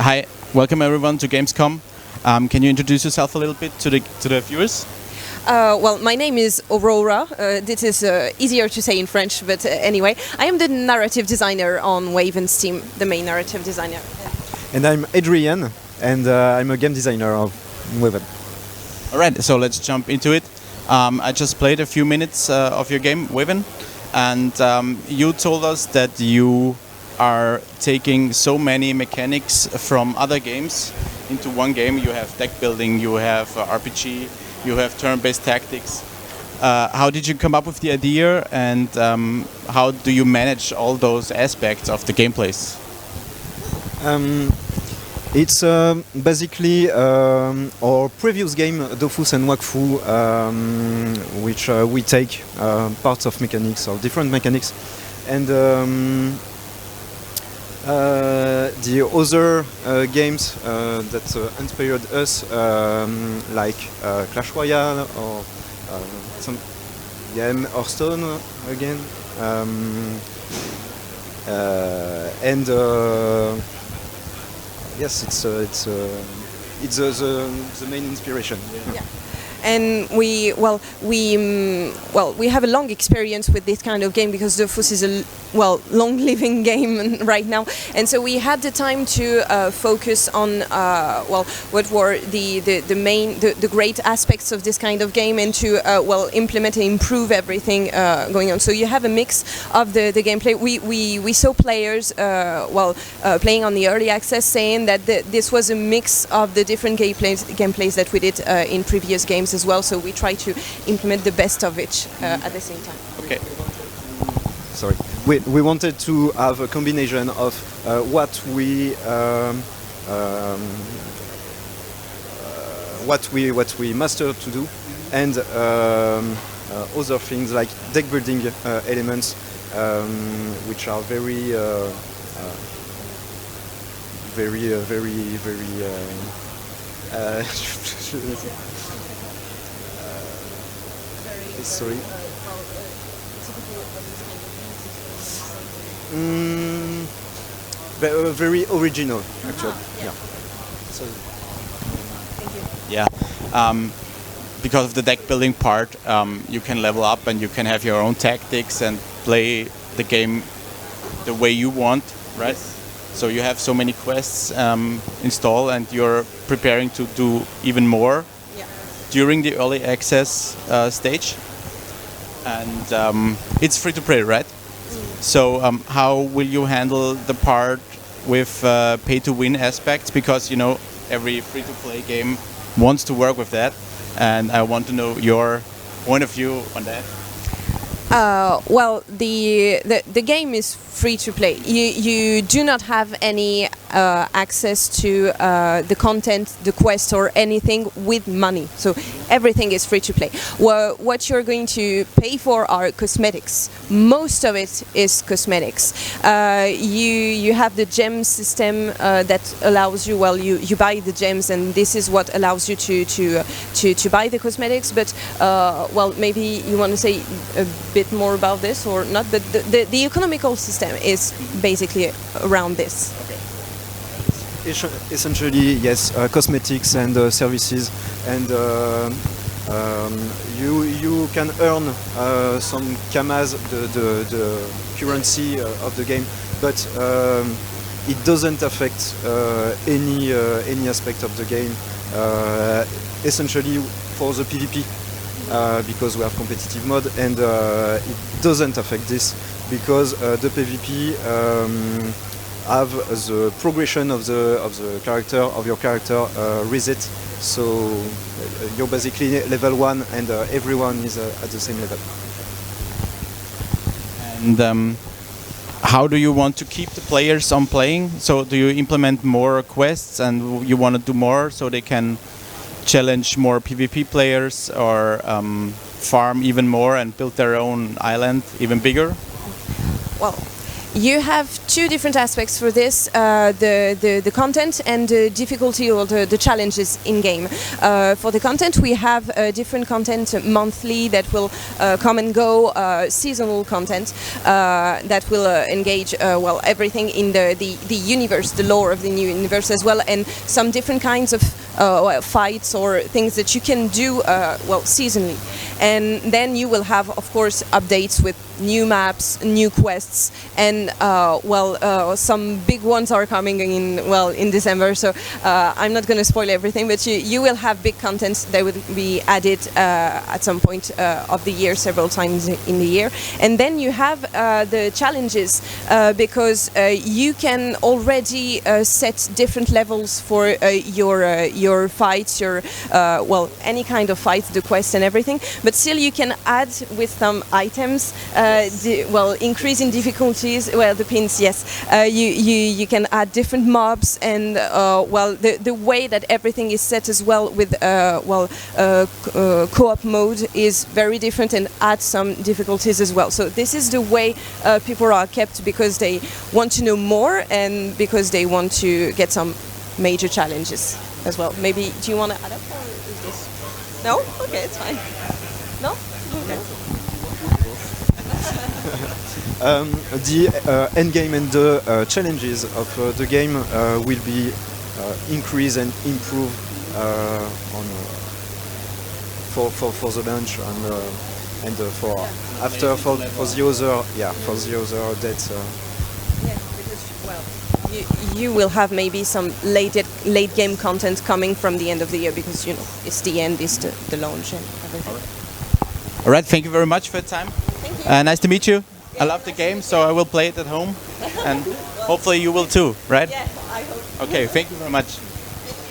Hi, welcome everyone to Gamescom. Can you introduce yourself a little bit to the viewers? Well, my name is Aurora. This is easier to say in French, but anyway, I am the narrative designer on Waven's team, the main narrative designer. And I'm Adrian, and I'm a game designer of Waven. Alright, so let's jump into it. I just played a few minutes of your game, Waven, and you told us that you are taking so many mechanics from other games into one game. You have deck building, you have RPG, you have turn-based tactics. How did you come up with the idea, and how do you manage all those aspects of the gameplays? It's basically our previous game, Dofus and Wakfu, which we take parts of mechanics or different mechanics, and the other games that inspired us, like Clash Royale or some game Hearthstone again, and yes, it's the main inspiration. Yeah. And we have a long experience with this kind of game because Dofus is a long-living game right now, and so we had the time to focus on what were the great aspects of this kind of game, and to implement and improve everything going on. So you have a mix of the gameplay. We saw players playing on the early access saying that this was a mix of the different gameplays that we did in previous games as well. So we try to implement the best of it at the same time. Okay. Sorry. We wanted to have a combination of what we mastered to do, and other things like deck building elements, which are very sorry. Very original, actually. Yeah. So. Thank you. Yeah. Because of the deck building part, you can level up and you can have your own tactics and play the game the way you want, right? Yes. So you have so many quests installed, and you're preparing to do even more during the early access stage. And it's free to play, right? So how will you handle the part with pay-to-win aspects? Because every free-to-play game wants to work with that, and I want to know your point of view on that. The game is free to play. You do not have any access to the content, the quest, or anything with money. So everything is free to play. What you're going to pay for are cosmetics. Most of it is cosmetics. You have the gem system that allows you. You buy the gems, and this is what allows you to buy the cosmetics. But maybe you want to say a bit more about this or not. But the economical system is basically around this. Essentially, yes, cosmetics and services, and you can earn some kamas, the currency of the game, but it doesn't affect any aspect of the game. Essentially, for the PvP, because we have competitive mode, and it doesn't affect this because the PvP have the progression of your character reset, so you're basically level 1, and everyone is at the same level. And how do you want to keep the players on playing? So do you implement more quests, and you want to do more so they can challenge more PvP players, or farm even more and build their own island even bigger? Well, You have two different aspects for this: the content and the difficulty or the challenges in game. For the content, we have different content monthly that will come and go, seasonal content that will engage everything in the universe, the lore of the new universe as well, and some different kinds of fights or things that you can do seasonally. And then you will have, of course, updates with new maps, new quests, and some big ones are coming in December. So I'm not going to spoil everything, but you will have big content that will be added at some point of the year, several times in the year. And then you have the challenges because you can already set different levels for your fights, any kind of fight, the quest and everything. But still, you can add with some items. Increase in difficulties. Well, depends. Yes, you can add different mobs, and the way that everything is set as well with co-op mode is very different and adds some difficulties as well. So this is the way people are kept, because they want to know more and because they want to get some major challenges as well. Maybe do you want to add up, or is this? No? Okay, it's fine. No? Okay. The end game and the challenges of the game will be increase and improve for the launch and for after for the other dates. Yeah, because you will have maybe some late game content coming from the end of the year, because it's the end, it's the launch and everything. All right, thank you very much for your time. Thank you. Nice to meet you. I love the game, so I will play it at home, and hopefully you will too, right? Yeah, I hope. Okay, thank you very much.